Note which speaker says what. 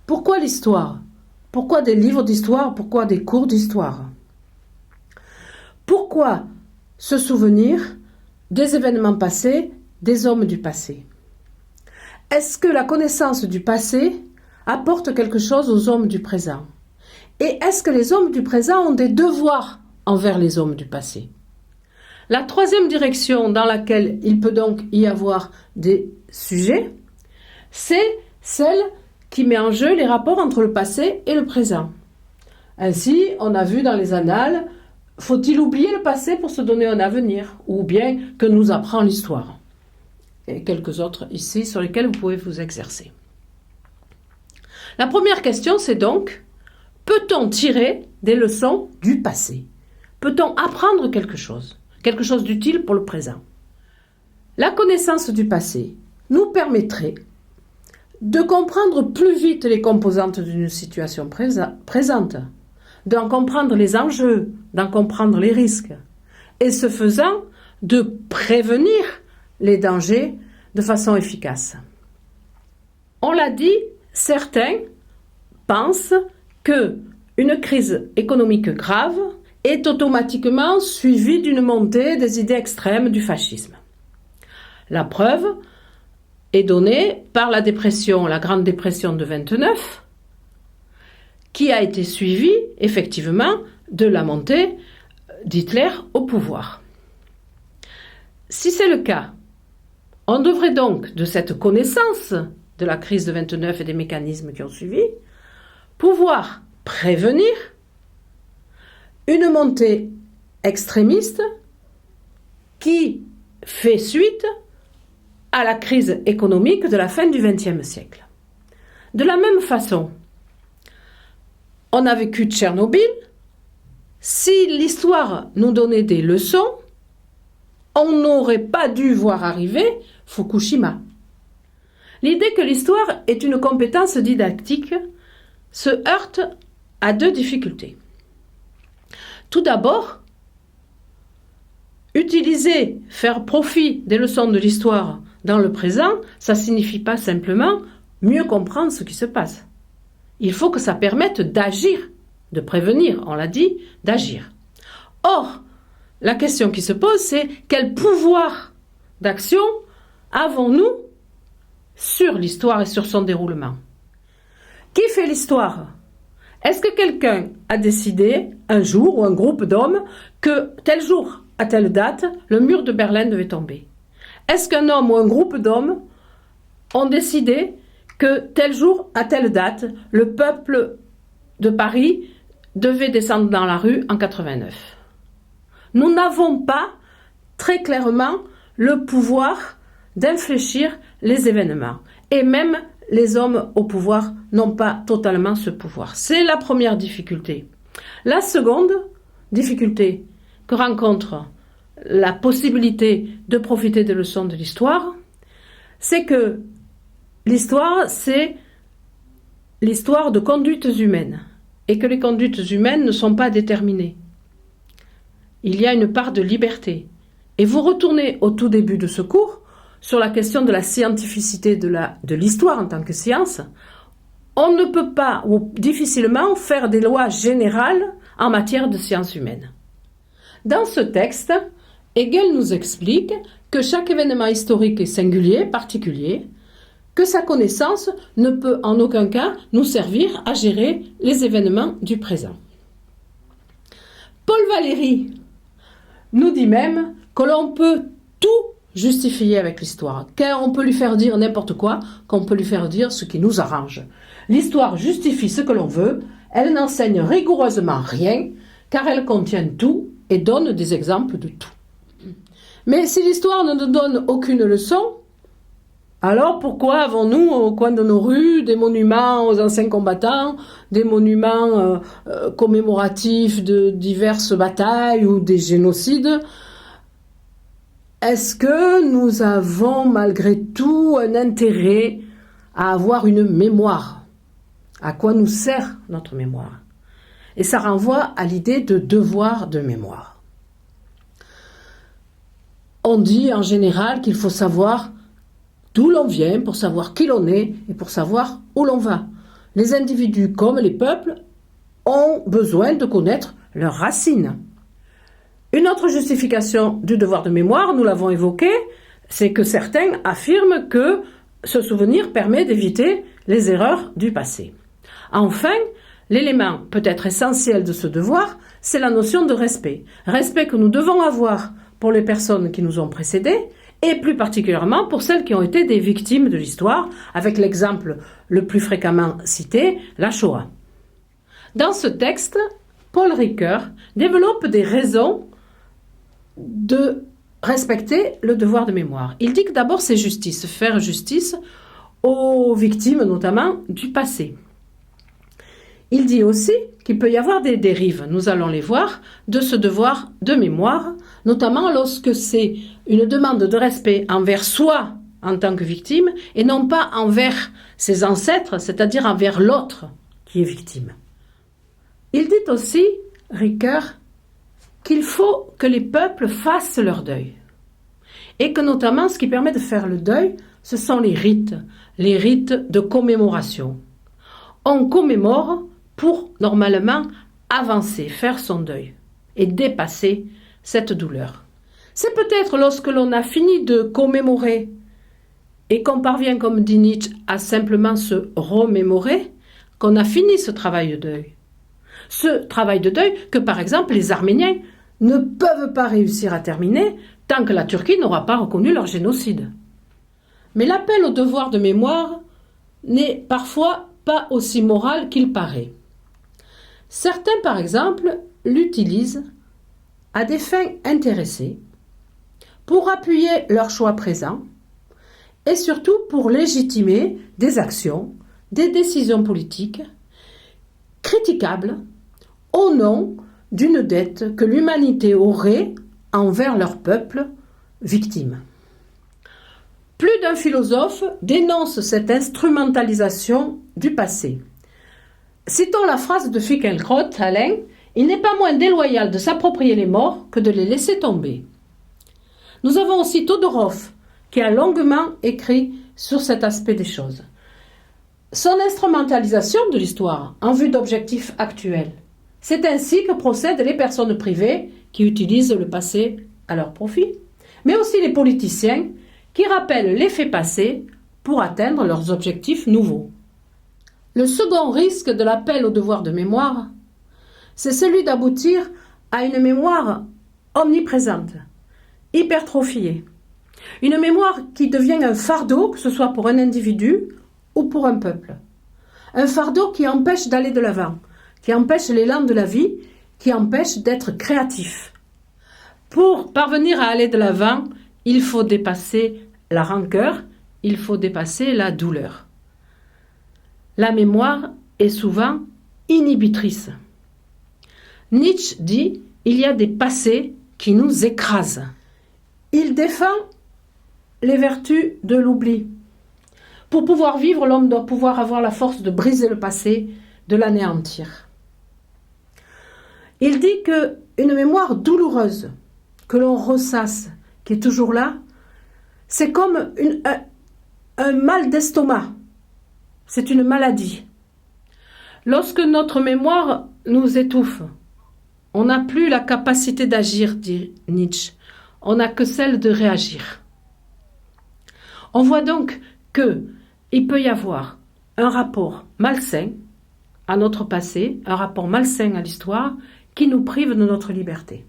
Speaker 1: Pourquoi l'histoire? Pourquoi des livres d'histoire? Pourquoi des cours d'histoire? Pourquoi se souvenir des événements passés, des hommes du passé? Est-ce que la connaissance du passé apporte quelque chose aux hommes du présent? Et est-ce que les hommes du présent ont des devoirs envers les hommes du passé? La troisième direction dans laquelle il peut donc y avoir des sujets, c'est celle qui met en jeu les rapports entre le passé et le présent. Ainsi, on a vu dans les annales, faut-il oublier le passé pour se donner un avenir? Ou bien que nous apprend l'histoire? Et quelques autres ici sur lesquels vous pouvez vous exercer. La première question, c'est donc, peut-on tirer des leçons du passé? Peut-on apprendre quelque chose d'utile pour le présent? La connaissance du passé nous permettrait de comprendre plus vite les composantes d'une situation présente, d'en comprendre les enjeux, d'en comprendre les risques, et ce faisant, de prévenir les dangers de façon efficace. On l'a dit, certains pensent qu'une crise économique grave est automatiquement suivie d'une montée des idées extrêmes du fascisme. La preuve est donnée par la Grande Dépression de 29, qui a été suivie effectivement de la montée d'Hitler au pouvoir. Si c'est le cas, on devrait donc, de cette connaissance de la crise de 29 et des mécanismes qui ont suivi, pouvoir prévenir une montée extrémiste qui fait suite à la crise économique de la fin du XXe siècle. De la même façon, on a vécu Tchernobyl. Si l'histoire nous donnait des leçons, on n'aurait pas dû voir arriver Fukushima. L'idée que l'histoire est une compétence didactique se heurte à deux difficultés. Tout d'abord, faire profit des leçons de l'histoire dans le présent, ça ne signifie pas simplement mieux comprendre ce qui se passe. Il faut que ça permette d'agir, de prévenir, on l'a dit, d'agir. Or, la question qui se pose, c'est quel pouvoir d'action avons-nous sur l'histoire et sur son déroulement? Qui fait l'histoire? Est-ce que quelqu'un a décidé, un jour, ou un groupe d'hommes, que tel jour, à telle date, le mur de Berlin devait tomber? Est-ce qu'un homme ou un groupe d'hommes ont décidé que tel jour, à telle date, le peuple de Paris devait descendre dans la rue en 89? Nous n'avons pas très clairement le pouvoir d'infléchir les événements. Et même les hommes au pouvoir n'ont pas totalement ce pouvoir. C'est la première difficulté. La seconde difficulté que rencontre la possibilité de profiter des leçons de l'histoire, c'est que l'histoire, c'est l'histoire de conduites humaines, et que les conduites humaines ne sont pas déterminées. Il y a une part de liberté. Et vous retournez au tout début de ce cours sur la question de la scientificité de l'histoire en tant que science. On ne peut pas ou difficilement faire des lois générales en matière de sciences humaines. Dans ce texte, Hegel nous explique que chaque événement historique est singulier, particulier, que sa connaissance ne peut en aucun cas nous servir à gérer les événements du présent. Paul Valéry nous dit même que l'on peut tout justifier avec l'histoire, qu'on peut lui faire dire n'importe quoi, qu'on peut lui faire dire ce qui nous arrange. L'histoire justifie ce que l'on veut, elle n'enseigne rigoureusement rien, car elle contient tout et donne des exemples de tout. Mais si l'histoire ne nous donne aucune leçon, alors pourquoi avons-nous au coin de nos rues des monuments aux anciens combattants, des monuments commémoratifs de diverses batailles ou des génocides? Est-ce que nous avons malgré tout un intérêt à avoir une mémoire? À quoi nous sert notre mémoire? Et ça renvoie à l'idée de devoir de mémoire. On dit en général qu'il faut savoir d'où l'on vient pour savoir qui l'on est et pour savoir où l'on va. Les individus comme les peuples ont besoin de connaître leurs racines. Une autre justification du devoir de mémoire, nous l'avons évoqué, c'est que certains affirment que ce souvenir permet d'éviter les erreurs du passé. Enfin, l'élément peut-être essentiel de ce devoir, c'est la notion de respect. Respect que nous devons avoir pour les personnes qui nous ont précédés et plus particulièrement pour celles qui ont été des victimes de l'histoire, avec l'exemple le plus fréquemment cité, la Shoah. Dans ce texte, Paul Ricoeur développe des raisons de respecter le devoir de mémoire. Il dit que d'abord c'est justice, faire justice aux victimes notamment du passé. Il dit aussi qu'il peut y avoir des dérives, nous allons les voir, de ce devoir de mémoire, notamment lorsque c'est une demande de respect envers soi en tant que victime et non pas envers ses ancêtres, c'est-à-dire envers l'autre qui est victime. Il dit aussi, Ricoeur, qu'il faut que les peuples fassent leur deuil. Et que notamment, ce qui permet de faire le deuil, ce sont les rites de commémoration. On commémore pour, normalement, avancer, faire son deuil et dépasser cette douleur. C'est peut-être lorsque l'on a fini de commémorer et qu'on parvient, comme dit Nietzsche, à simplement se remémorer, qu'on a fini ce travail de deuil. Ce travail de deuil que, par exemple, les Arméniens ne peuvent pas réussir à terminer tant que la Turquie n'aura pas reconnu leur génocide. Mais l'appel au devoir de mémoire n'est parfois pas aussi moral qu'il paraît. Certains, par exemple, l'utilisent à des fins intéressées, pour appuyer leur choix présent et surtout pour légitimer des actions, des décisions politiques critiquables au nom d'une dette que l'humanité aurait envers leur peuple victime. Plus d'un philosophe dénonce cette instrumentalisation du passé. Citons la phrase de Finkielkraut, Alain, « Il n'est pas moins déloyal de s'approprier les morts que de les laisser tomber ». Nous avons aussi Todorov, qui a longuement écrit sur cet aspect des choses. Son instrumentalisation de l'histoire en vue d'objectifs actuels, c'est ainsi que procèdent les personnes privées qui utilisent le passé à leur profit, mais aussi les politiciens qui rappellent les faits passés pour atteindre leurs objectifs nouveaux. Le second risque de l'appel au devoir de mémoire, c'est celui d'aboutir à une mémoire omniprésente, hypertrophiée. Une mémoire qui devient un fardeau, que ce soit pour un individu ou pour un peuple. Un fardeau qui empêche d'aller de l'avant, qui empêche l'élan de la vie, qui empêche d'être créatif. Pour parvenir à aller de l'avant, il faut dépasser la rancœur, il faut dépasser la douleur. La mémoire est souvent inhibitrice. Nietzsche dit « il y a des passés qui nous écrasent ». Il défend les vertus de l'oubli. Pour pouvoir vivre, l'homme doit pouvoir avoir la force de briser le passé, de l'anéantir. Il dit qu'une mémoire douloureuse, que l'on ressasse, qui est toujours là, c'est comme un mal d'estomac. C'est une maladie. Lorsque notre mémoire nous étouffe, on n'a plus la capacité d'agir, dit Nietzsche. On n'a que celle de réagir. On voit donc qu'il peut y avoir un rapport malsain à notre passé, un rapport malsain à l'histoire qui nous prive de notre liberté.